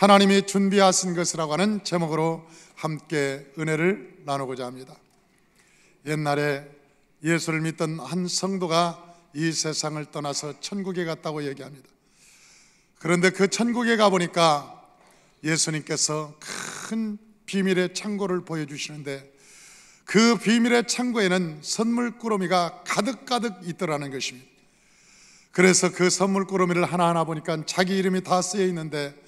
하나님이 준비하신 것이라고 하는 제목으로 함께 은혜를 나누고자 합니다. 옛날에 예수를 믿던 한 성도가 이 세상을 떠나서 천국에 갔다고 얘기합니다. 그런데 그 천국에 가보니까 예수님께서 큰 비밀의 창고를 보여주시는데, 그 비밀의 창고에는 선물꾸러미가 가득가득 있더라는 것입니다. 그래서 그 선물꾸러미를 하나하나 보니까 자기 이름이 다 쓰여 있는데,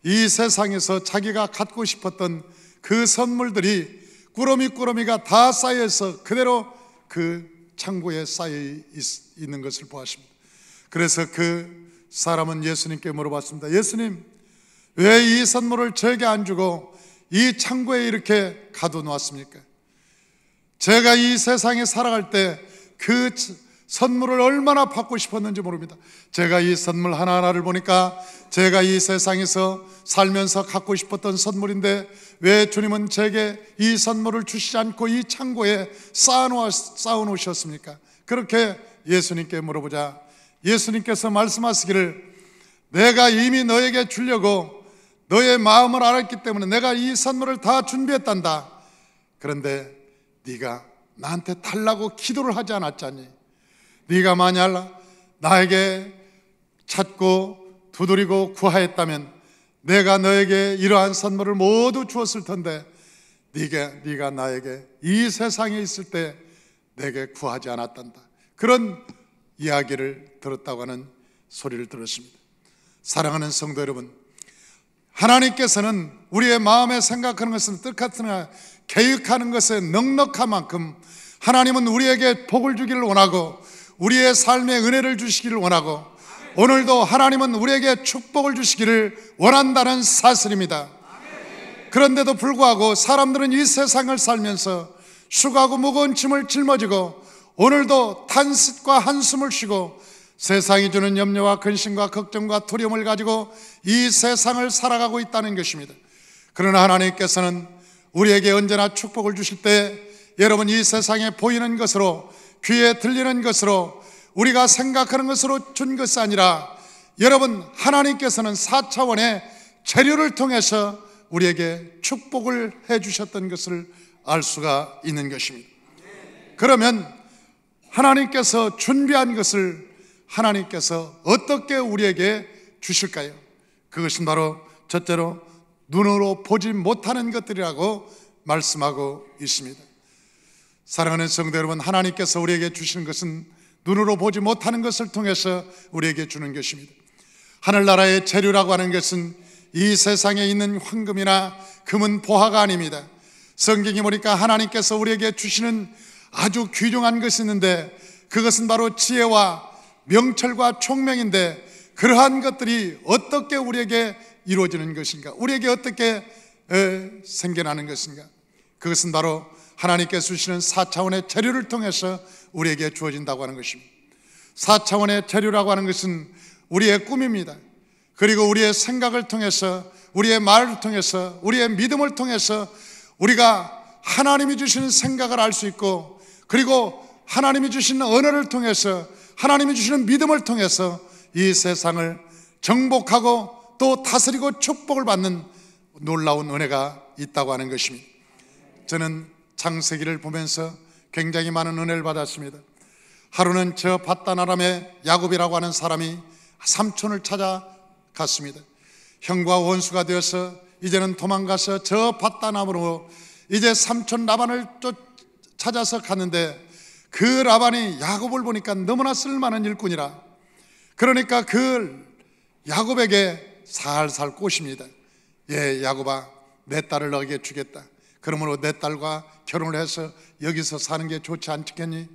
이 세상에서 자기가 갖고 싶었던 그 선물들이 꾸러미가 다 쌓여서 그대로 그 창고에 쌓여 있는 것을 보았습니다. 그래서 그 사람은 예수님께 물어봤습니다. 예수님, 왜 이 선물을 저에게 안 주고 이 창고에 이렇게 가둬놓았습니까? 제가 이 세상에 살아갈 때 그 선물을 얼마나 받고 싶었는지 모릅니다. 제가 이 선물 하나하나를 보니까 제가 이 세상에서 살면서 갖고 싶었던 선물인데, 왜 주님은 제게 이 선물을 주시지 않고 이 창고에 쌓아놓으셨습니까? 그렇게 예수님께 물어보자 예수님께서 말씀하시기를, 내가 이미 너에게 주려고 너의 마음을 알았기 때문에 내가 이 선물을 다 준비했단다. 그런데 네가 나한테 달라고 기도를 하지 않았잖니? 네가 만약 나에게 찾고 두드리고 구하였다면 내가 너에게 이러한 선물을 모두 주었을 텐데, 네가 나에게 이 세상에 있을 때 내게 구하지 않았단다. 그런 이야기를 들었다고 하는 소리를 들었습니다. 사랑하는 성도 여러분, 하나님께서는 우리의 마음에 생각하는 것은 뜻같으나 계획하는 것에 넉넉한 만큼 하나님은 우리에게 복을 주기를 원하고 우리의 삶에 은혜를 주시기를 원하고, 오늘도 하나님은 우리에게 축복을 주시기를 원한다는 사실입니다. 그런데도 불구하고 사람들은 이 세상을 살면서 수고하고 무거운 짐을 짊어지고 오늘도 탄식과 한숨을 쉬고 세상이 주는 염려와 근심과 걱정과 두려움을 가지고 이 세상을 살아가고 있다는 것입니다. 그러나 하나님께서는 우리에게 언제나 축복을 주실 때, 여러분, 이 세상에 보이는 것으로, 귀에 들리는 것으로, 우리가 생각하는 것으로 준 것이 아니라, 여러분, 하나님께서는 4차원의 재료를 통해서 우리에게 축복을 해 주셨던 것을 알 수가 있는 것입니다. 그러면 하나님께서 준비한 것을 하나님께서 어떻게 우리에게 주실까요? 그것은 바로 첫째로 눈으로 보지 못하는 것들이라고 말씀하고 있습니다. 사랑하는 성도 여러분, 하나님께서 우리에게 주시는 것은 눈으로 보지 못하는 것을 통해서 우리에게 주는 것입니다. 하늘나라의 재료라고 하는 것은 이 세상에 있는 황금이나 금은 보화가 아닙니다. 성경에 보니까 하나님께서 우리에게 주시는 아주 귀중한 것이 있는데, 그것은 바로 지혜와 명철과 총명인데, 그러한 것들이 어떻게 우리에게 이루어지는 것인가, 우리에게 어떻게 생겨나는 것인가? 그것은 바로 하나님께서 주시는 4차원의 재료를 통해서 우리에게 주어진다고 하는 것입니다. 4차원의 재료라고 하는 것은 우리의 꿈입니다. 그리고 우리의 생각을 통해서, 우리의 말을 통해서, 우리의 믿음을 통해서 우리가 하나님이 주시는 생각을 알 수 있고, 그리고 하나님이 주시는 언어를 통해서, 하나님이 주시는 믿음을 통해서 이 세상을 정복하고 또 다스리고 축복을 받는 놀라운 은혜가 있다고 하는 것입니다. 저는 창세기를 보면서 굉장히 많은 은혜를 받았습니다. 하루는 저 밧단 아람의 야곱이라고 하는 사람이 삼촌을 찾아갔습니다. 형과 원수가 되어서 이제는 도망가서 저 밧단 아람으로 이제 삼촌 라반을 찾아서 갔는데, 그 라반이 야곱을 보니까 너무나 쓸만한 일꾼이라, 그러니까 그 야곱에게 살살 꼬십니다. 예, 야곱아, 내 딸을 너에게 주겠다. 그러므로 내 딸과 결혼을 해서 여기서 사는 게 좋지 않겠니?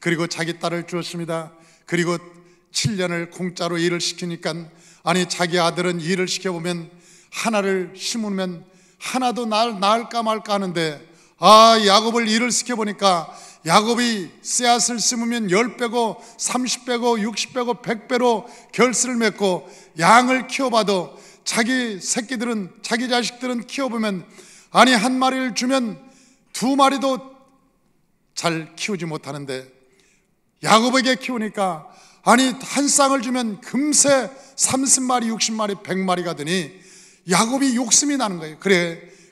그리고 자기 딸을 주었습니다. 그리고 7년을 공짜로 일을 시키니까, 아니 자기 아들은 일을 시켜보면 하나를 심으면 하나도 나을까 말까 하는데, 야곱을 일을 시켜보니까 야곱이 씨앗을 심으면 10배고 30배고 60배고 100배로 결실을 맺고, 양을 키워봐도 자기 새끼들은, 자기 자식들은 키워보면, 아니 한 마리를 주면 2마리도 잘 키우지 못하는데, 야곱에게 키우니까 아니 한 쌍을 주면 금세 30마리 60마리 100마리가 되니, 야곱이 욕심이 나는 거예요.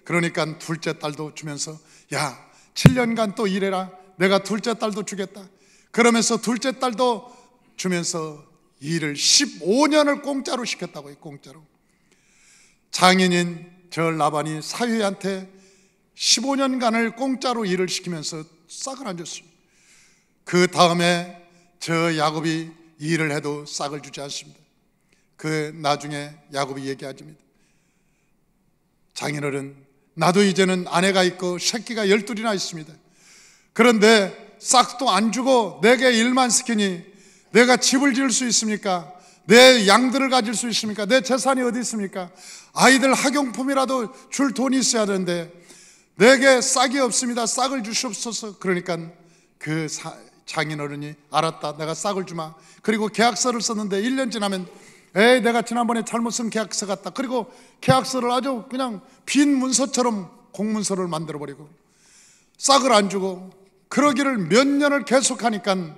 그러니까 둘째 딸도 주면서 야, 7년간 또 일해라. 내가 둘째 딸도 주겠다. 그러면서 둘째 딸도 주면서 일을 15년을 공짜로 시켰다고요. 공짜로. 장인인 저 라반이 사위한테 15년간을 공짜로 일을 시키면서 싹을 안 줬습니다. 그 다음에 저 야곱이 일을 해도 싹을 주지 않습니다. 그 나중에 야곱이 얘기하십니다. 장인어른, 나도 이제는 아내가 있고 새끼가 12이나 있습니다. 그런데 싹도 안 주고 내게 일만 시키니 내가 집을 지을 수 있습니까? 내 양들을 가질 수 있습니까? 내 재산이 어디 있습니까? 아이들 학용품이라도 줄 돈이 있어야 되는데 내게 싹이 없습니다. 싹을 주시옵소서. 그러니까 그 장인어른이 알았다, 내가 싹을 주마. 그리고 계약서를 썼는데 1년 지나면 에이, 내가 지난번에 잘못 쓴 계약서 같다. 그리고 계약서를 아주 그냥 빈 문서처럼 공문서를 만들어버리고 싹을 안 주고 그러기를 몇 년을 계속하니까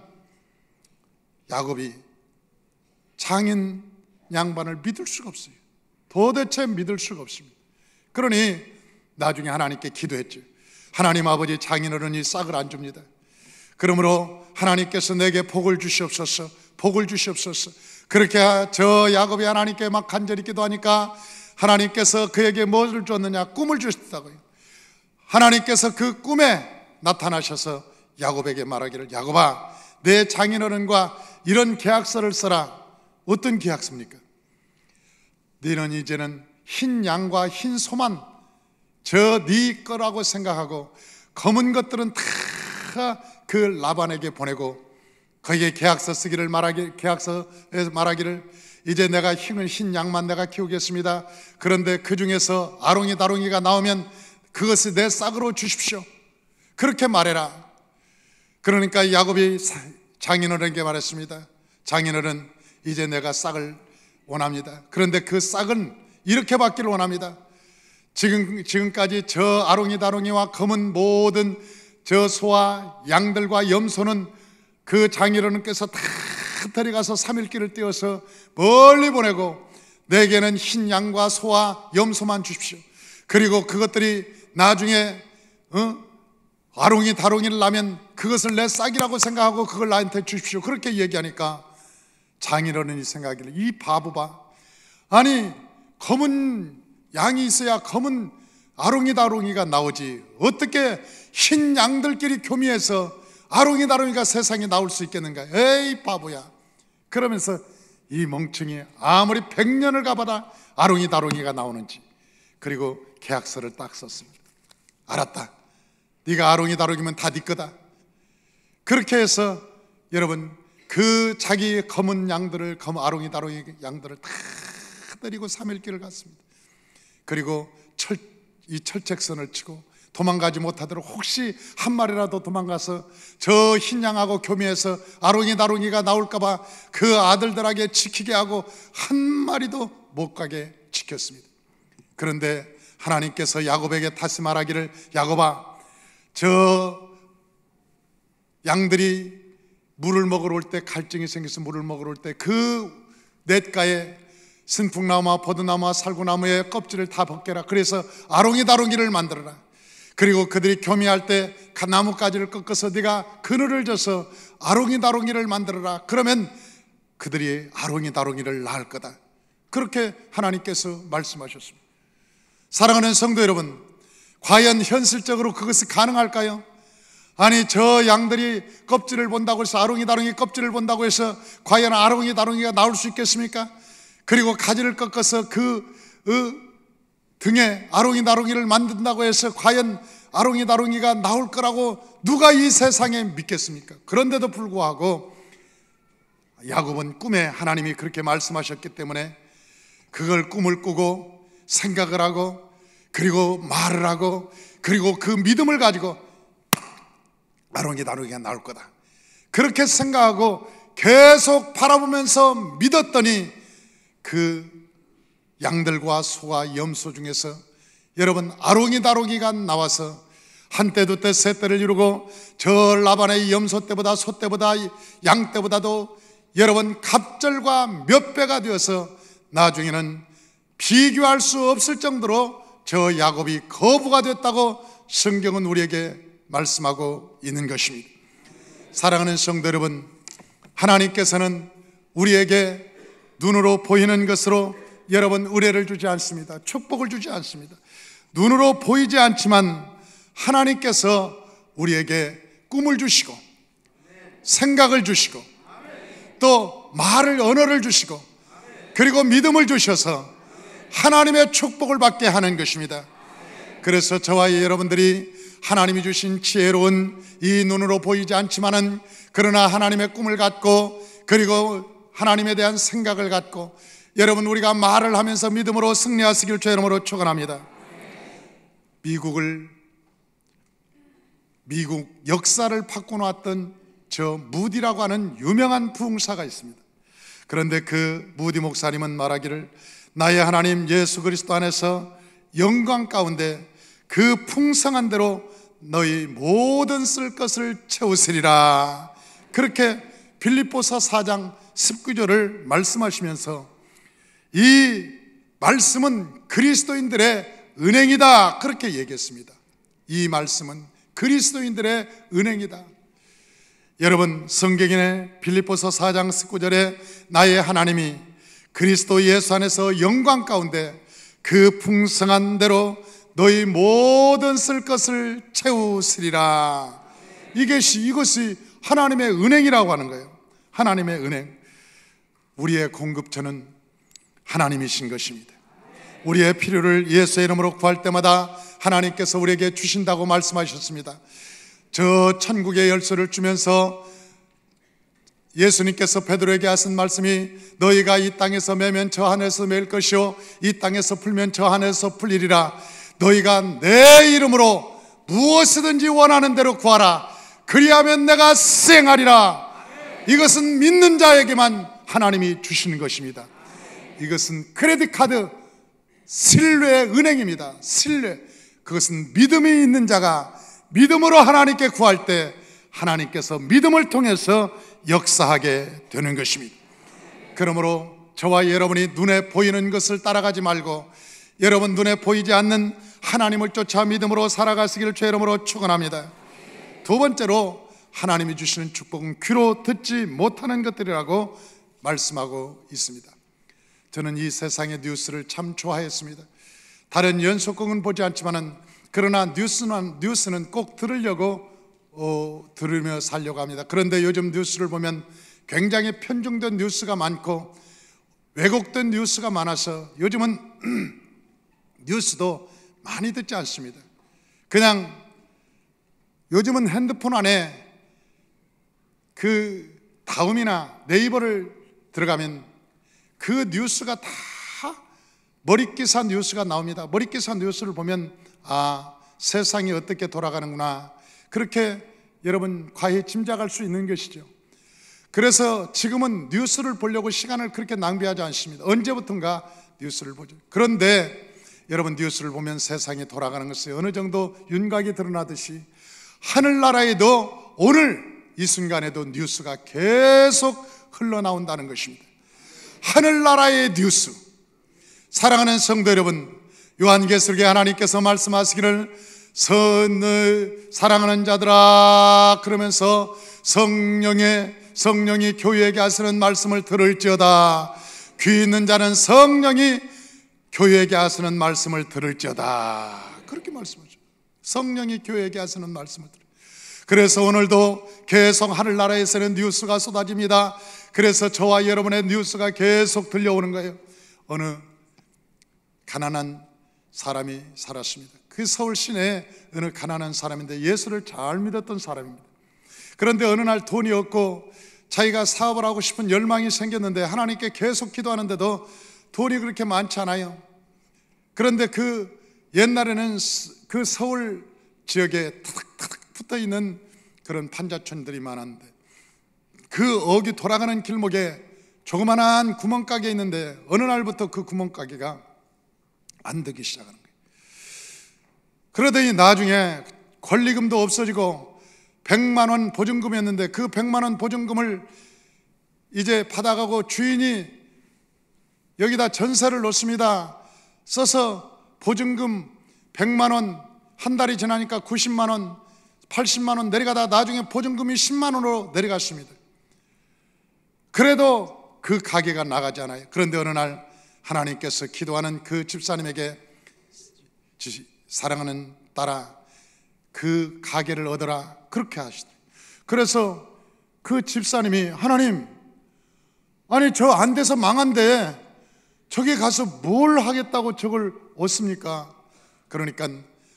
야곱이 장인 양반을 믿을 수가 없어요. 도대체 믿을 수가 없습니다. 그러니 나중에 하나님께 기도했죠. 하나님 아버지, 장인어른이 싹을 안 줍니다. 그러므로 하나님께서 내게 복을 주시옵소서, 복을 주시옵소서. 그렇게 저 야곱이 하나님께 막 간절히 기도하니까 하나님께서 그에게 무엇을 줬느냐? 꿈을 주셨다고요. 하나님께서 그 꿈에 나타나셔서 야곱에게 말하기를, 야곱아, 내 장인어른과 이런 계약서를 써라. 어떤 계약서입니까? 너는 이제는 흰 양과 흰 소만 저 네 거라고 생각하고 검은 것들은 다 그 라반에게 보내고 거기에 계약서 쓰기를 계약서에서 말하기를, 이제 내가 흰 양만 내가 키우겠습니다. 그런데 그 중에서 아롱이 다롱이가 나오면 그것을 내 싹으로 주십시오. 그렇게 말해라. 그러니까 야곱이 장인어른에게 말했습니다. 장인어른, 이제 내가 싹을 원합니다. 그런데 그 싹은 이렇게 받기를 원합니다. 지금까지 저 아롱이 다롱이와 검은 모든 저 소와 양들과 염소는 그 장인어른께서 다 데려가서 3일길을 떼어서 멀리 보내고 내게는 흰 양과 소와 염소만 주십시오. 그리고 그것들이 나중에 아롱이 다롱이를 나면 그것을 내 싹이라고 생각하고 그걸 나한테 주십시오. 그렇게 얘기하니까 장인어른이 생각하기를, 이 바보 봐. 아니, 검은 양이 있어야 검은 아롱이 다롱이가 나오지 어떻게 흰 양들끼리 교미해서 아롱이 다롱이가 세상에 나올 수 있겠는가? 에이 바보야. 그러면서 이 멍청이 아무리 100년을 가봐라 아롱이 다롱이가 나오는지. 그리고 계약서를 딱 썼습니다. 알았다, 네가 아롱이 다롱이면 다 네 거다. 그렇게 해서 여러분, 그 자기 검은 양들을, 검은 아롱이 다롱이 양들을 다 데리고 3일길을 갔습니다. 그리고 이 철책선을 치고 도망가지 못하도록 혹시 한 마리라도 도망가서 저 흰 양하고 교미해서 아롱이 다롱이가 나올까봐 그 아들들에게 지키게 하고 한 마리도 못 가게 지켰습니다. 그런데 하나님께서 야곱에게 다시 말하기를, 야곱아, 저 양들이 물을 먹으러 올 때, 갈증이 생겨서 물을 먹으러 올 때 그 냇가에 신풍나무와 포도나무와 살구나무의 껍질을 다 벗겨라. 그래서 아롱이 다롱이를 만들어라. 그리고 그들이 교미할 때 나뭇가지를 꺾어서 네가 그늘을 져서 아롱이 다롱이를 만들어라. 그러면 그들이 아롱이 다롱이를 낳을 거다. 그렇게 하나님께서 말씀하셨습니다. 사랑하는 성도 여러분, 과연 현실적으로 그것이 가능할까요? 아니, 저 양들이 껍질을 본다고 해서, 아롱이 다롱이 껍질을 본다고 해서 과연 아롱이 다롱이가 나올 수 있겠습니까? 그리고 가지를 꺾어서 그 등에 아롱이 다롱이를 만든다고 해서 과연 아롱이 다롱이가 나올 거라고 누가 이 세상에 믿겠습니까? 그런데도 불구하고 야곱은 꿈에 하나님이 그렇게 말씀하셨기 때문에 그걸 꿈을 꾸고 생각을 하고 그리고 말을 하고 그리고 그 믿음을 가지고 아롱이 다롱이가 나올 거다, 그렇게 생각하고 계속 바라보면서 믿었더니 그 양들과 소와 염소 중에서 여러분 아롱이 다롱이가 나와서 한때 두때 셋대를 이루고 저 라반의 염소 때보다 소 때보다 양 때보다도 여러분 갑절과 몇 배가 되어서 나중에는 비교할 수 없을 정도로 저 야곱이 거부가 됐다고 성경은 우리에게 말씀하고 있는 것입니다. 사랑하는 성도 여러분, 하나님께서는 우리에게 눈으로 보이는 것으로 여러분 은혜를 주지 않습니다. 축복을 주지 않습니다. 눈으로 보이지 않지만 하나님께서 우리에게 꿈을 주시고 생각을 주시고 또 말을 언어를 주시고 그리고 믿음을 주셔서 하나님의 축복을 받게 하는 것입니다. 그래서 저와 여러분들이 하나님이 주신 지혜로운 이 눈으로 보이지 않지만은 그러나 하나님의 꿈을 갖고 그리고 하나님에 대한 생각을 갖고 여러분 우리가 말을 하면서 믿음으로 승리하시길 주의 이름으로 축원합니다. 미국 역사를 바꿔놓았던 저 무디라고 하는 유명한 부흥사가 있습니다. 그런데 그 무디 목사님은 말하기를 나의 하나님 예수 그리스도 안에서 영광 가운데 그 풍성한 대로 너희 모든 쓸 것을 채우시리라, 그렇게 빌립보서 4장 19절을 말씀하시면서 이 말씀은 그리스도인들의 은행이다, 그렇게 얘기했습니다. 이 말씀은 그리스도인들의 은행이다. 여러분, 성경의 빌립보서 4장 19절에 나의 하나님이 그리스도 예수 안에서 영광 가운데 그 풍성한 대로 너희 모든 쓸 것을 채우시리라. 이것이 하나님의 은행이라고 하는 거예요. 하나님의 은행. 우리의 공급처는 하나님이신 것입니다. 우리의 필요를 예수의 이름으로 구할 때마다 하나님께서 우리에게 주신다고 말씀하셨습니다. 저 천국의 열쇠를 주면서 예수님께서 베드로에게 하신 말씀이 너희가 이 땅에서 매면 저 하늘에서 맬 것이요 이 땅에서 풀면 저 하늘에서 풀리리라. 너희가 내 이름으로 무엇이든지 원하는 대로 구하라. 그리하면 내가 수행하리라. 이것은 믿는 자에게만 하나님이 주시는 것입니다. 이것은 크레딧 카드 신뢰의 은행입니다. 신뢰. 그것은 믿음이 있는 자가 믿음으로 하나님께 구할 때 하나님께서 믿음을 통해서 역사하게 되는 것입니다. 그러므로 저와 여러분이 눈에 보이는 것을 따라가지 말고 여러분 눈에 보이지 않는 하나님을 쫓아 믿음으로 살아가시기를 주의 이름으로 축원합니다. 두 번째로 하나님이 주시는 축복은 귀로 듣지 못하는 것들이라고 말씀하고 있습니다. 저는 이 세상의 뉴스를 참 좋아했습니다. 다른 연속극은 보지 않지만은 그러나 뉴스는 꼭 들으며 살려고 합니다. 그런데 요즘 뉴스를 보면 굉장히 편중된 뉴스가 많고 왜곡된 뉴스가 많아서 요즘은 뉴스도 많이 듣지 않습니다. 그냥 요즘은 핸드폰 안에 그 다음이나 네이버를 들어가면 그 뉴스가 다 머릿기사 뉴스가 나옵니다. 머릿기사 뉴스를 보면 세상이 어떻게 돌아가는구나, 그렇게 여러분 과히 짐작할 수 있는 것이죠. 그래서 지금은 뉴스를 보려고 시간을 그렇게 낭비하지 않습니다. 언제부턴가 뉴스를 보죠. 그런데 여러분 뉴스를 보면 세상이 돌아가는 것이 어느 정도 윤곽이 드러나듯이 하늘나라에도 오늘 이 순간에도 뉴스가 계속 흘러나온다는 것입니다. 하늘나라의 뉴스. 사랑하는 성도 여러분, 요한계시록에 하나님께서 말씀하시기를 사랑하는 자들아 그러면서 성령이 교회에게 하시는 말씀을 들을지어다. 귀 있는 자는 성령이 교회에게 하시는 말씀을 들을지어다. 그렇게 말씀하죠. 성령이 교회에게 하시는 말씀을 들을. 그래서 오늘도 계속 하늘나라에서는 뉴스가 쏟아집니다. 그래서 저와 여러분의 뉴스가 계속 들려오는 거예요. 어느 가난한 사람이 살았습니다. 그 서울 시내에 어느 가난한 사람인데 예수를 잘 믿었던 사람입니다. 그런데 어느 날 돈이 없고 자기가 사업을 하고 싶은 열망이 생겼는데 하나님께 계속 기도하는데도 돈이 그렇게 많지 않아요. 그런데 그 옛날에는 그 서울 지역에 타닥타닥 붙어있는 그런 판자촌들이 많았는데 그 어귀 돌아가는 길목에 조그만한 구멍가게 있는데 어느 날부터 그 구멍가게가 안 되기 시작하는 거예요. 그러더니 나중에 권리금도 없어지고 100만 원 보증금이었는데 그 100만 원 보증금을 이제 받아가고 주인이 여기다 전세를 놓습니다. 써서 보증금 100만 원, 한 달이 지나니까 90만 원, 80만 원 내려가다 나중에 보증금이 10만 원으로 내려갔습니다. 그래도 그 가게가 나가지 않아요. 그런데 어느 날 하나님께서 기도하는 그 집사님에게 사랑하는 딸아, 그 가게를 얻어라, 그렇게 하시더라고요. 그래서 그 집사님이, 하나님, 아니 저 안 돼서 망한데 저기 가서 뭘 하겠다고 저걸 얻습니까? 그러니까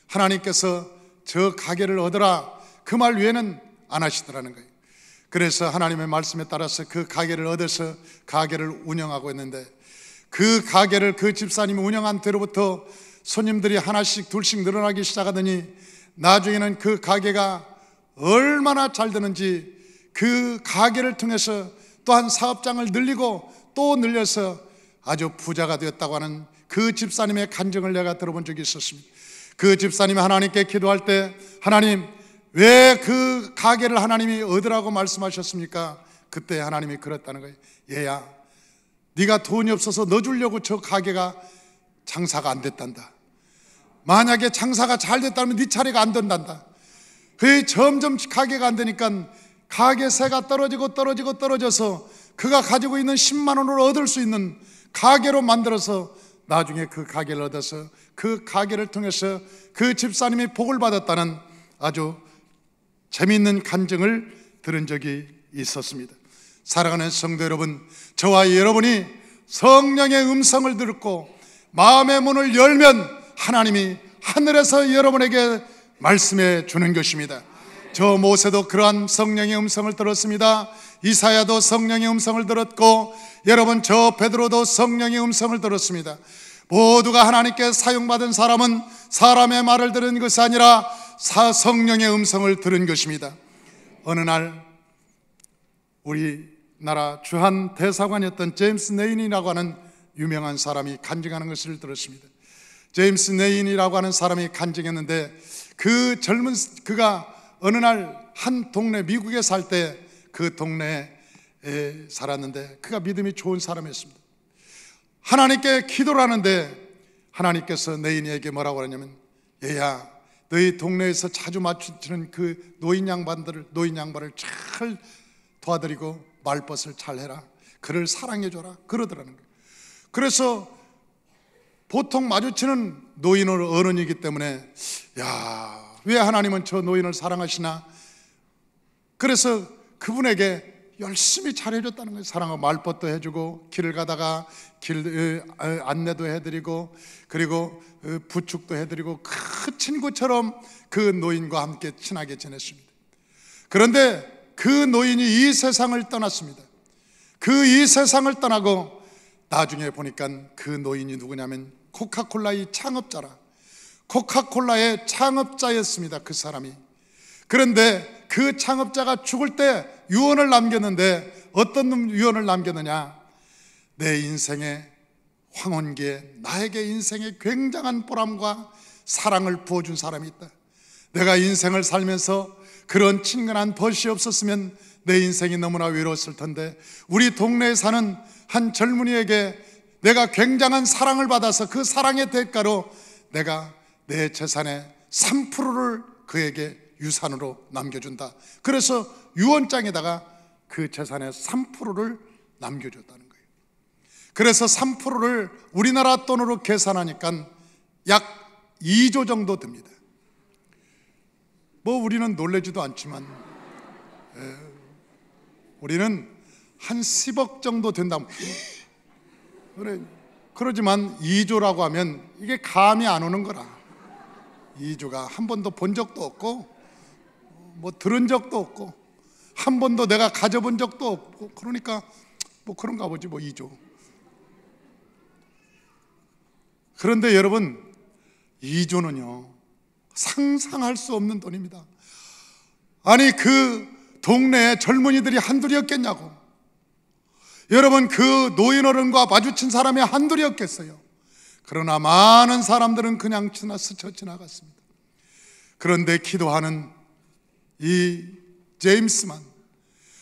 하나님께서 저 가게를 얻어라, 그 말 외에는 안 하시더라는 거예요. 그래서 하나님의 말씀에 따라서 그 가게를 얻어서 가게를 운영하고 있는데, 그 가게를 그 집사님이 운영한 뒤로부터 손님들이 하나씩 둘씩 늘어나기 시작하더니 나중에는 그 가게가 얼마나 잘 되는지, 그 가게를 통해서 또한 사업장을 늘리고 또 늘려서 아주 부자가 되었다고 하는 그 집사님의 간증을 내가 들어본 적이 있었습니다. 그 집사님이 하나님께 기도할 때, 하나님, 왜 그 가게를 하나님이 얻으라고 말씀하셨습니까? 그때 하나님이 그랬다는 거예요. 얘야, 네가 돈이 없어서 너 주려고 저 가게가 장사가 안 됐단다. 만약에 장사가 잘 됐다면 네 차례가 안 된단다. 그 점점 가게가 안 되니까 가게세가 떨어져서 그가 가지고 있는 10만 원을 얻을 수 있는 가게로 만들어서 나중에 그 가게를 얻어서 그 가게를 통해서 그 집사님이 복을 받았다는 아주 재미있는 간증을 들은 적이 있었습니다. 사랑하는 성도 여러분, 저와 여러분이 성령의 음성을 듣고 마음의 문을 열면 하나님이 하늘에서 여러분에게 말씀해 주는 것입니다. 저 모세도 그러한 성령의 음성을 들었습니다. 이사야도 성령의 음성을 들었고, 여러분 저 베드로도 성령의 음성을 들었습니다. 모두가 하나님께 사용받은 사람은 사람의 말을 들은 것이 아니라 성령의 음성을 들은 것입니다. 어느 날 우리나라 주한 대사관이었던 제임스 네인이라고 하는 유명한 사람이 간증하는 것을 들었습니다. 제임스 네인이라고 하는 사람이 간증했는데, 그가 어느 날 한 동네, 미국에 살 때 그 동네에 살았는데, 그가 믿음이 좋은 사람이었습니다. 하나님께 기도를 하는데 하나님께서 네인이에게 뭐라고 하냐면, 얘야, 너희 동네에서 자주 마주치는 그 노인 양반을 잘 도와드리고 말벗을 잘 해라, 그를 사랑해줘라, 그러더라는 거예요. 그래서 보통 마주치는 노인은 어른이기 때문에, 야, 왜 하나님은 저 노인을 사랑하시나? 그래서 그분에게 열심히 잘해줬다는 거예요. 사랑하고 말벗도 해주고, 길을 가다가 길 안내도 해드리고, 그리고 부축도 해드리고, 그 친구처럼 그 노인과 함께 친하게 지냈습니다. 그런데 그 노인이 이 세상을 떠났습니다. 그 이 세상을 떠나고 나중에 보니까 그 노인이 누구냐면 코카콜라의 창업자라, 코카콜라의 창업자였습니다, 그 사람이. 그런데 그 창업자가 죽을 때 유언을 남겼는데, 어떤 유언을 남겼느냐? 내 인생의 황혼기에 나에게 인생의 굉장한 보람과 사랑을 부어준 사람이 있다. 내가 인생을 살면서 그런 친근한 벗이 없었으면 내 인생이 너무나 외로웠을 텐데, 우리 동네에 사는 한 젊은이에게 내가 굉장한 사랑을 받아서 그 사랑의 대가로 내가 내 재산의 3%를 그에게 유산으로 남겨준다. 그래서 유언장에다가 그 재산의 3%를 남겨줬다는 거예요. 그래서 3%를 우리나라 돈으로 계산하니까 약 2조 정도 됩니다. 뭐 우리는 놀라지도 않지만, 우리는 한 10억 정도 된다면 그러지만 2조라고 하면 이게 감이 안 오는 거라. 2조가 한 번도 본 적도 없고, 뭐 들은 적도 없고, 한 번도 내가 가져본 적도 없고, 그러니까 뭐 그런가 보지 뭐 2조. 그런데 여러분, 2조는요 상상할 수 없는 돈입니다. 아니 그 동네에 젊은이들이 한둘이었겠냐고. 여러분, 그 노인 어른과 마주친 사람이 한둘이었겠어요. 그러나 많은 사람들은 그냥 스쳐 지나갔습니다. 그런데 기도하는 이 제임스만,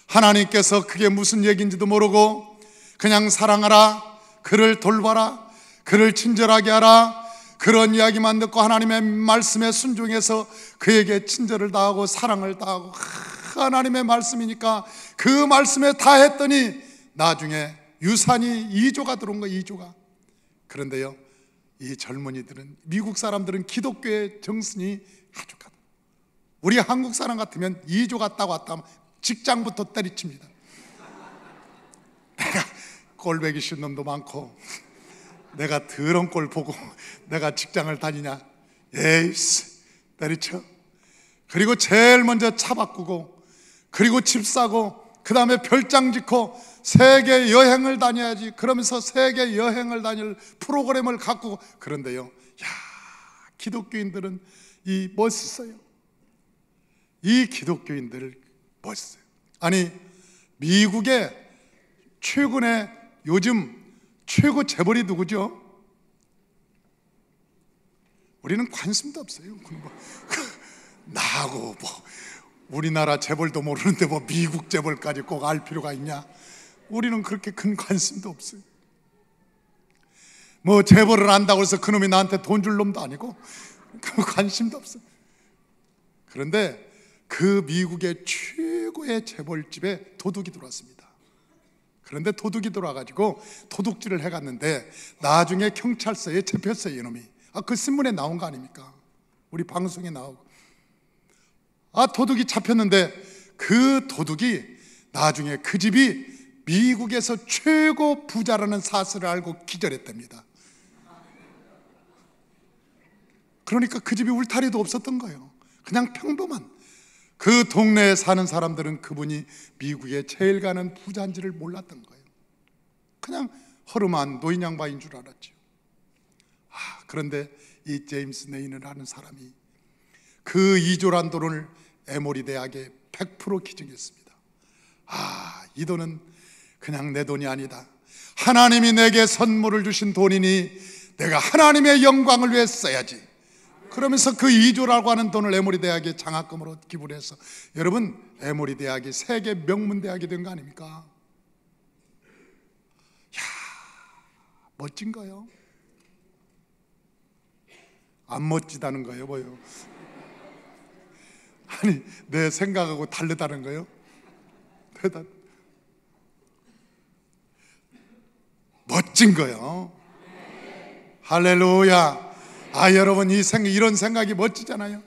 하나님께서 그게 무슨 얘기인지도 모르고 그냥 사랑하라, 그를 돌봐라, 그를 친절하게 하라. 그런 이야기만 듣고 하나님의 말씀에 순종해서 그에게 친절을 다하고 사랑을 다하고 하나님의 말씀이니까 그 말씀에 다 했더니 나중에 유산이 2조가 들어온 거예요. 2조가. 그런데요, 이 젊은이들은, 미국 사람들은 기독교의 정신이 아주 가다. 우리 한국 사람 같으면 2조 갔다고 왔다 하면 직장부터 때리칩니다. 내가 꼴배기 싫은 놈도 많고 내가 더러운 꼴 보고 내가 직장을 다니냐, 에이씨 때리쳐. 그리고 제일 먼저 차 바꾸고, 그리고 집 사고, 그 다음에 별장 짓고 세계 여행을 다녀야지. 그러면서 세계 여행을 다닐 프로그램을 갖고. 그런데요, 야, 기독교인들은 이 멋있어요. 이 기독교인들 멋있어요. 아니, 미국의 최근에 요즘 최고 재벌이 누구죠? 우리는 관심도 없어요. 나하고 뭐 우리나라 재벌도 모르는데 뭐 미국 재벌까지 꼭 알 필요가 있냐? 우리는 그렇게 큰 관심도 없어요. 뭐 재벌을 안다고 해서 그놈이 나한테 돈 줄 놈도 아니고 관심도 없어요. 그런데 그 미국의 최고의 재벌집에 도둑이 들어왔습니다. 그런데 도둑이 들어와가지고 도둑질을 해갔는데 나중에 경찰서에 잡혔어요. 이놈이. 그 신문에 나온 거 아닙니까? 우리 방송에 나오고. 도둑이 잡혔는데 그 도둑이 나중에 그 집이 미국에서 최고 부자라는 사실을 알고 기절했답니다. 그러니까 그 집이 울타리도 없었던 거예요. 그냥 평범한. 그 동네에 사는 사람들은 그분이 미국의 제일 가는 부자인지를 몰랐던 거예요. 그냥 허름한 노인 양반인 줄 알았죠. 그런데 이 제임스 네인이라는 사람이 그 2조란 돈을 에모리 대학에 100% 기증했습니다. 이 돈은 그냥 내 돈이 아니다. 하나님이 내게 선물을 주신 돈이니 내가 하나님의 영광을 위해 써야지. 그러면서 그 2조라고 하는 돈을 에모리 대학에 장학금으로 기부를 해서, 여러분, 에모리 대학이 세계 명문 대학이 된 거 아닙니까? 멋진 거요? 안 멋지다는 거예요, 뭐요? 아니, 내 생각하고 다르다는 거예요? 대단. 멋진 거요. 할렐루야. 여러분, 이런 생각이 멋지잖아요.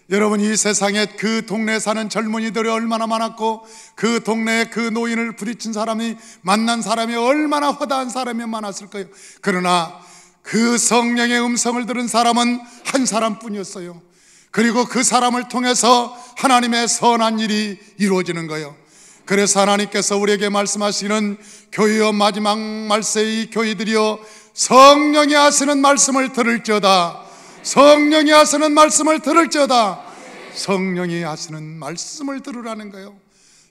여러분, 이 세상에 그 동네에 사는 젊은이들이 얼마나 많았고, 그 동네에 그 노인을 부딪힌 사람이, 만난 사람이 얼마나 허다한 사람이 많았을 거예요. 그러나 그 성령의 음성을 들은 사람은 한 사람뿐이었어요. 그리고 그 사람을 통해서 하나님의 선한 일이 이루어지는 거예요. 그래서 하나님께서 우리에게 말씀하시는 교회여 마지막 말세의 교회들이여 성령이 하시는 말씀을 들을지어다. 성령이 하시는 말씀을 들을지어다. 성령이 하시는 말씀을 들으라는 거예요.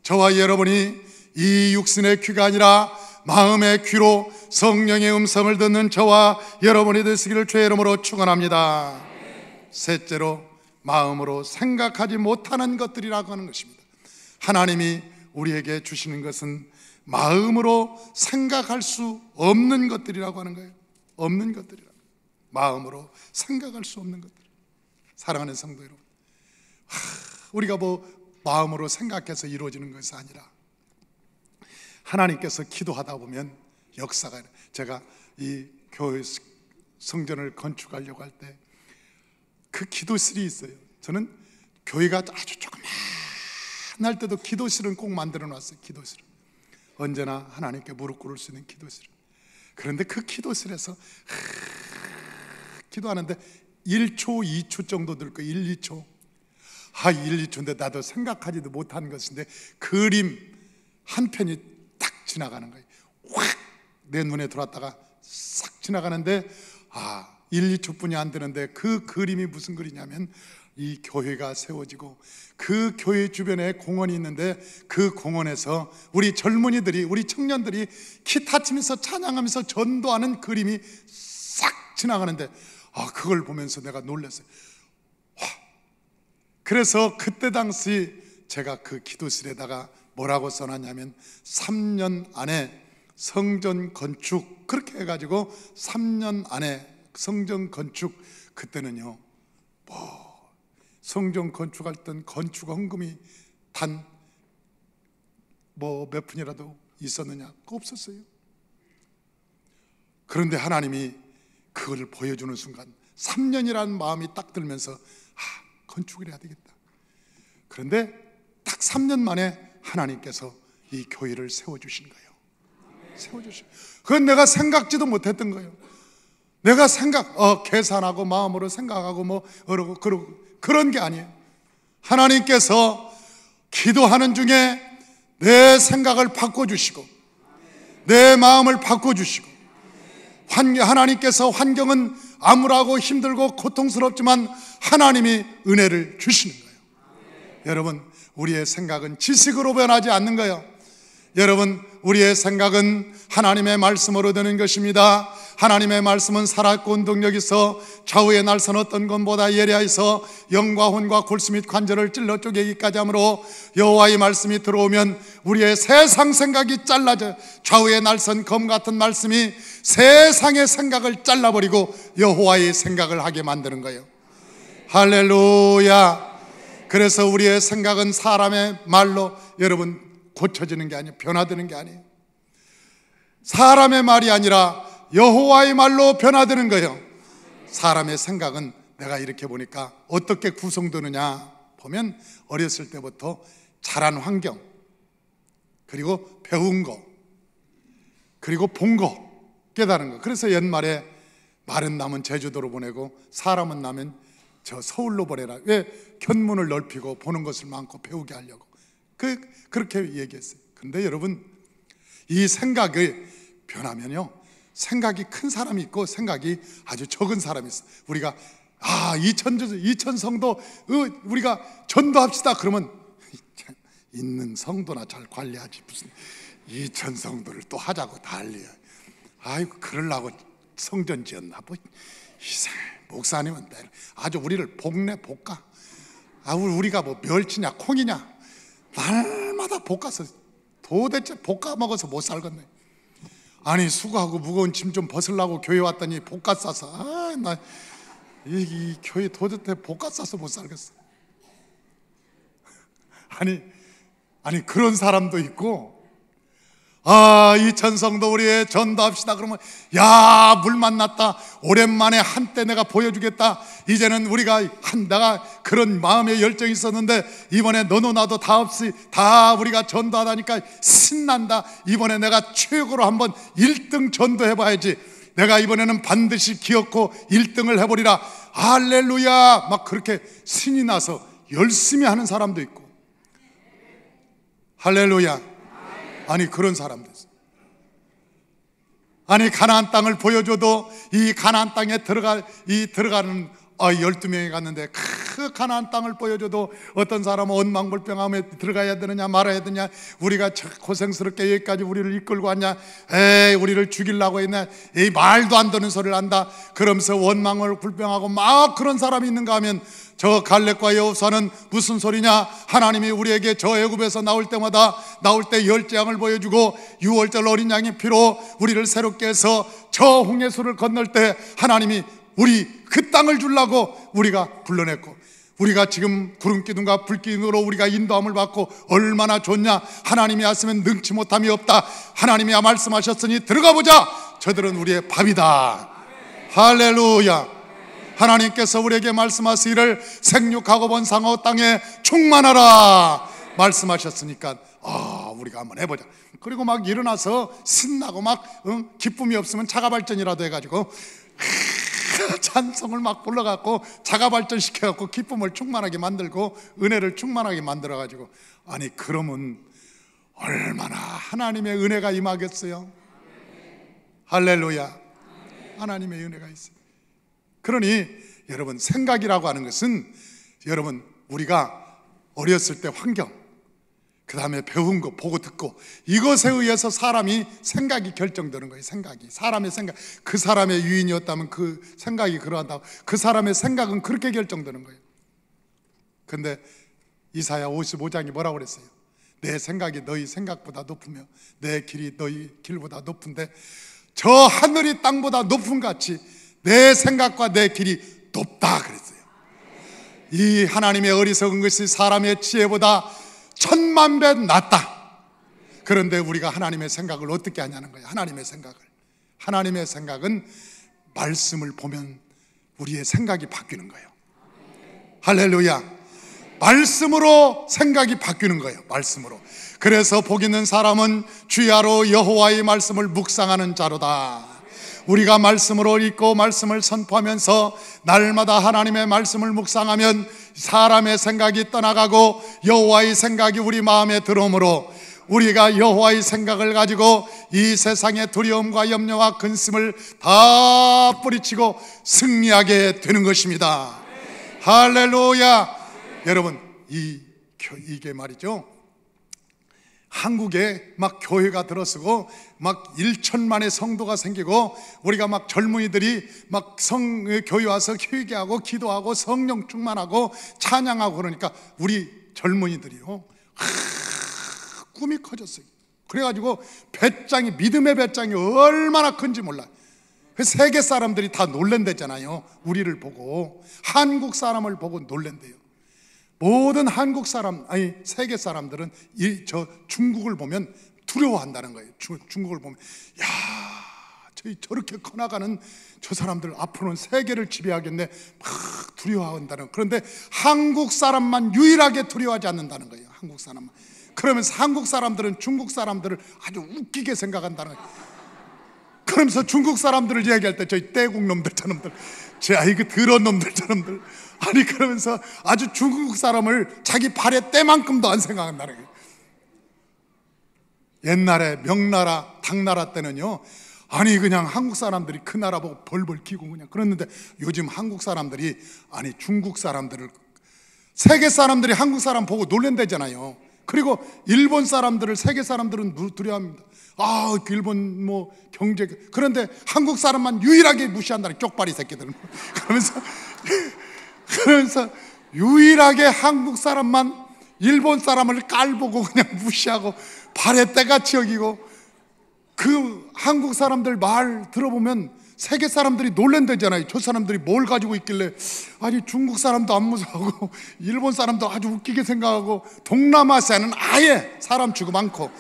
저와 여러분이 이 육신의 귀가 아니라 마음의 귀로 성령의 음성을 듣는 저와 여러분이 되시기를 주의 이름으로 축원합니다. 셋째로, 마음으로 생각하지 못하는 것들이라고 하는 것입니다. 하나님이 우리에게 주시는 것은 마음으로 생각할 수 없는 것들이라고 하는 거예요. 없는 것들이라. 마음으로 생각할 수 없는 것들. 사랑하는 성도 여러분, 우리가 뭐 마음으로 생각해서 이루어지는 것이 아니라 하나님께서 기도하다 보면 역사가, 제가 이 교회 성전을 건축하려고 할 때 그 기도실이 있어요. 저는 교회가 아주 조그만 때도 기도실은 꼭 만들어 놨어요. 기도실은 언제나 하나님께 무릎 꿇을 수 있는 기도실은. 그런데 그 기도실에서 기도하는데 1초, 2초 정도 들 거예요. 1, 2초. 1, 2초인데 나도 생각하지도 못한 것인데 그림 한 편이 딱 지나가는 거예요. 확 내 눈에 들어왔다가 싹 지나가는데 1, 2초뿐이 안 되는데 그 그림이 무슨 그림이냐면 이 교회가 세워지고 그 교회 주변에 공원이 있는데 그 공원에서 우리 젊은이들이, 우리 청년들이 기타 치면서 찬양하면서 전도하는 그림이 싹 지나가는데 그걸 보면서 내가 놀랐어요. 그래서 그때 당시 제가 그 기도실에다가 뭐라고 써놨냐면 3년 안에 성전 건축 그렇게 해가지고 3년 안에 성전 건축, 그때는요 성전 건축할 땐 건축 헌금이 단 몇 푼이라도 있었느냐? 그거 없었어요. 그런데 하나님이 그걸 보여주는 순간 3년이라는 마음이 딱 들면서 건축을 해야 되겠다. 그런데 딱 3년 만에 하나님께서 이 교회를 세워주신 거예요. 세워주신. 그건 내가 생각지도 못했던 거예요. 내가 계산하고 마음으로 생각하고 그러고 그런 게 아니에요. 하나님께서 기도하는 중에 내 생각을 바꿔주시고 내 마음을 바꿔주시고, 하나님께서 환경은 암울하고 힘들고 고통스럽지만 하나님이 은혜를 주시는 거예요. 여러분, 우리의 생각은 지식으로 변하지 않는 거예요. 여러분, 우리의 생각은 하나님의 말씀으로 되는 것입니다. 하나님의 말씀은 살았고 운동력 있어 좌우의 날선 어떤 것보다 예리하여서 영과 혼과 골수 및 관절을 찔러 쪼개기까지 하므로 여호와의 말씀이 들어오면 우리의 세상 생각이 잘라져 좌우의 날선 검 같은 말씀이 세상의 생각을 잘라버리고 여호와의 생각을 하게 만드는 거예요. 할렐루야. 그래서 우리의 생각은 사람의 말로 여러분 고쳐지는 게 아니에요. 변화되는 게 아니에요. 사람의 말이 아니라 여호와의 말로 변화되는 거예요. 사람의 생각은 내가 이렇게 보니까 어떻게 구성되느냐 보면 어렸을 때부터 자란 환경, 그리고 배운 거, 그리고 본 거, 깨달은 거. 그래서 옛말에 말은 남은 제주도로 보내고 사람은 남은 저 서울로 보내라. 왜? 견문을 넓히고 보는 것을 많고 배우게 하려고 그렇게 얘기했어요. 근데 여러분, 이 생각이 변하면요, 생각이 큰 사람이 있고 생각이 아주 적은 사람이 있어요. 우리가 이천 성도 우리가 전도합시다 그러면 있는 성도나 잘 관리하지 무슨 2천 성도를 또 하자고 난리야. 아이고, 그러려고 성전 지었나 뭐 이상해. 목사님은 아주 우리를 볶네 볶아. 우리가 뭐 멸치냐 콩이냐 날마다 볶아서 도대체 볶아 먹어서 못 살겠네. 아니, 수고하고 무거운 짐 좀 벗으려고 교회 왔더니 볶아 싸서 나 이 교회 도대체 볶아 싸서 못 살겠어. 아니 그런 사람도 있고, 이천성도 우리 전도합시다 그러면 물 만났다, 오랜만에 한때 내가 보여주겠다, 이제는 내가 그런 마음의 열정이 있었는데 이번에 너도 나도 다 우리가 전도하다니까 신난다, 이번에 내가 최고로 한번 1등 전도해봐야지, 내가 이번에는 반드시 기어코 1등을 해보리라, 할렐루야, 막 그렇게 신이 나서 열심히 하는 사람도 있고, 할렐루야. 아니, 그런 사람들. 아니, 가나안 땅을 보여줘도 이 가나안 땅에 들어가는 12명이 갔는데 그 가나안 땅을 보여줘도 어떤 사람은 원망불평하며 들어가야 되느냐 말아야 되느냐, 우리가 고생스럽게 여기까지 우리를 이끌고 왔냐, 우리를 죽이려고 했냐, 말도 안 되는 소리를 한다 그러면서 원망을 불평하고 막 그런 사람이 있는가 하면, 저 갈렙과 여호수아는 무슨 소리냐, 하나님이 우리에게 저 애굽에서 나올 때 열재앙을 보여주고 6월절 어린 양의 피로 우리를 새롭게 해서 저 홍해수를 건널 때 하나님이 우리 그 땅을 주려고 우리가 불러냈고, 우리가 지금 구름기둥과 불기둥으로 우리가 인도함을 받고 얼마나 좋냐, 하나님이 하시면 능치 못함이 없다, 하나님이 말씀하셨으니 들어가 보자, 저들은 우리의 밥이다. 할렐루야. 하나님께서 우리에게 말씀하시기를 생육하고 번성하고 땅에 충만하라 말씀하셨으니까 우리가 한번 해보자. 그리고 막 일어나서 신나고 막 기쁨이 없으면 자가발전이라도 해가지고 찬송을 막 불러갖고 자가발전 시켜갖고 기쁨을 충만하게 만들고 은혜를 충만하게 만들어가지고, 아니 그러면 얼마나 하나님의 은혜가 임하겠어요. 할렐루야. 하나님의 은혜가 있어요. 그러니 여러분, 생각이라고 하는 것은 여러분, 우리가 어렸을 때 환경, 그 다음에 배운 거 보고 듣고 이것에 의해서 사람이 생각이 결정되는 거예요. 사람의 생각, 그 사람의 유인이었다면 그 생각이 그러한다고, 그 사람의 생각은 그렇게 결정되는 거예요. 근데 이사야 55장이 뭐라고 그랬어요? 내 생각이 너희 생각보다 높으며 내 길이 너희 길보다 높은데 저 하늘이 땅보다 높은 같이 내 생각과 내 길이 높다 그랬어요. 이 하나님의 어리석은 것이 사람의 지혜보다 10,000,000배 낫다. 그런데 우리가 하나님의 생각을 어떻게 하냐는 거예요. 하나님의 생각은 말씀을 보면 우리의 생각이 바뀌는 거예요. 할렐루야. 말씀으로 생각이 바뀌는 거예요. 말씀으로. 그래서 복 있는 사람은 주야로 여호와의 말씀을 묵상하는 자로다. 우리가 말씀으로 읽고 말씀을 선포하면서 날마다 하나님의 말씀을 묵상하면 사람의 생각이 떠나가고 여호와의 생각이 우리 마음에 들어오므로 우리가 여호와의 생각을 가지고 이 세상의 두려움과 염려와 근심을 다 뿌리치고 승리하게 되는 것입니다. 할렐루야. 여러분, 이게 말이죠, 한국에 막 교회가 들어서고 막 1천만의 성도가 생기고 우리가 막 젊은이들이 막 교회 와서 회개하고 기도하고 성령 충만하고 찬양하고 그러니까 우리 젊은이들이요, 꿈이 커졌어요. 그래가지고 믿음의 배짱이 얼마나 큰지 몰라요. 세계 사람들이 다 놀란대잖아요. 우리를 보고, 한국 사람을 보고 놀란대요. 모든 한국 사람, 아니 세계 사람들은 저 중국을 보면 두려워한다는 거예요. 중국을 보면, 야, 저렇게 커나가는 저 사람들 앞으로는 세계를 지배하겠네, 막 두려워한다는. 그런데 한국 사람만 유일하게 두려워하지 않는다는 거예요. 한국 사람만. 그러면서 한국 사람들은 중국 사람들을 아주 웃기게 생각한다는 거예요. 그러면서 중국 사람들을 얘기할 때 저희 떼국 놈들 저놈들, 이거 더러운 놈들 저놈들, 아니 그러면서 아주 중국 사람을 자기 발의 때만큼도 안 생각한다는 거예요. 옛날에 명나라 당나라 때는요, 아니 그냥 한국 사람들이 그 나라 보고 벌벌 기고 그냥 그랬는데 요즘 한국 사람들이, 아니 중국 사람들을, 세계 사람들이 한국 사람 보고 놀란다잖아요. 그리고 일본 사람들을 세계 사람들은 두려워합니다. 그 일본 뭐 경제, 그런데 한국 사람만 유일하게 무시한다는, 쪽발이 새끼들은. 그러면서 유일하게 한국 사람만 일본 사람을 깔보고 그냥 무시하고 발에 때같이 여기고, 그 한국 사람들 말 들어보면 세계 사람들이 놀란다잖아요. 저 사람들이 뭘 가지고 있길래, 아니 중국 사람도 안 무서워하고 일본 사람도 아주 웃기게 생각하고 동남아시아는 아예 사람 치고 많고.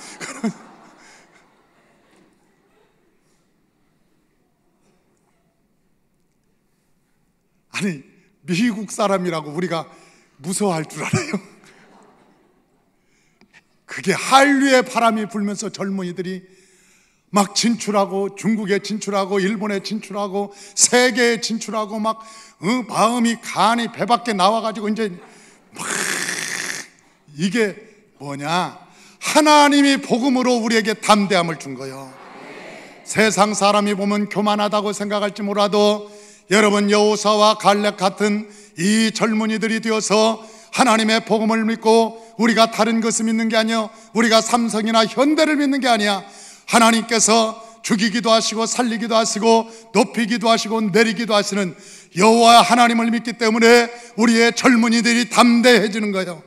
아니 미국 사람이라고 우리가 무서워할 줄 알아요? 그게 한류의 바람이 불면서 젊은이들이 막 진출하고, 중국에 진출하고 일본에 진출하고 세계에 진출하고 막 마음이 간이 배 밖에 나와가지고 이제 막, 이게 뭐냐, 하나님이 복음으로 우리에게 담대함을 준 거예요. 세상 사람이 보면 교만하다고 생각할지 몰라도 여러분, 여호사와 갈렙 같은 이 젊은이들이 되어서 하나님의 복음을 믿고, 우리가 다른 것을 믿는 게 아니야, 우리가 삼성이나 현대를 믿는 게 아니야, 하나님께서 죽이기도 하시고 살리기도 하시고 높이기도 하시고 내리기도 하시는 여호와 하나님을 믿기 때문에 우리의 젊은이들이 담대해지는 거예요.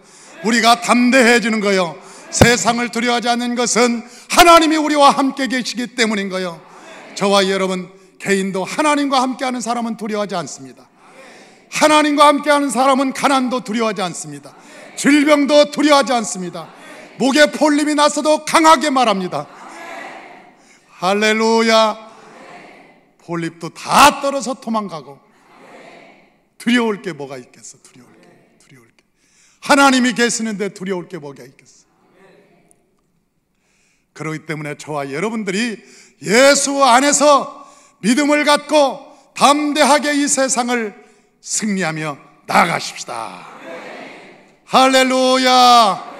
우리가 담대해지는 거예요. 세상을 두려워하지 않는 것은 하나님이 우리와 함께 계시기 때문인 거예요. 저와 여러분 개인도 하나님과 함께하는 사람은 두려워하지 않습니다. 하나님과 함께하는 사람은 가난도 두려워하지 않습니다. 질병도 두려워하지 않습니다. 목에 폴림이 나서도 강하게 말합니다. 할렐루야. 폴립도 다 떨어서 도망가고. 두려울 게 뭐가 있겠어? 두려울 게. 하나님이 계시는데 두려울 게 뭐가 있겠어? 그렇기 때문에 저와 여러분들이 예수 안에서 믿음을 갖고 담대하게 이 세상을 승리하며 나아가십시다. 할렐루야.